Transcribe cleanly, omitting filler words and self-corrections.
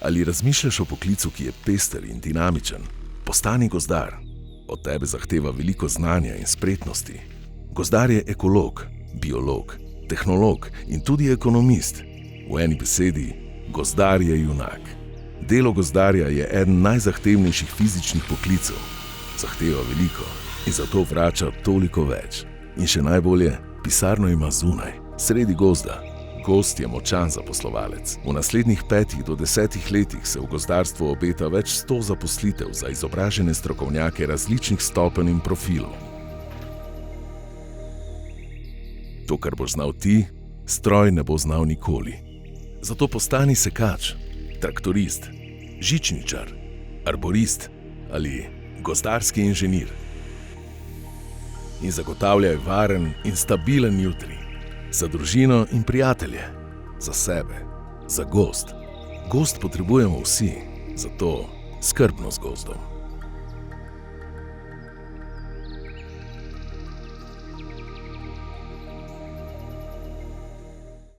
Ali razmišljaš o poklicu, ki je pester in dinamičen? Postani gozdar. Od tebe zahteva veliko znanja in spretnosti. Gozdar je ekolog, biolog, tehnolog in tudi ekonomist. V eni besedi, gozdar je junak. Delo gozdarja je eden najzahtevnejših fizičnih poklicev. Zahteva veliko in zato vrača toliko več. In še najbolje, pisarno ima zunaj, sredi gozda. Gozd je močan zaposlovalec. V naslednjih 5 do 10 letih se v gozdarstvu obeta več 100 zaposlitev za izobražene strokovnjake različnih stopenj in profilov. To, kar boš znal ti, stroj ne bo znal nikoli. Zato postani sekač, traktorist, žičničar, arborist ali gozdarski inženir. In zagotavljaj varen in stabilen jutri. Za družino in prijatelje, za sebe, za gozd. Gozd potrebujemo vsi, zato skrbno z gozdom.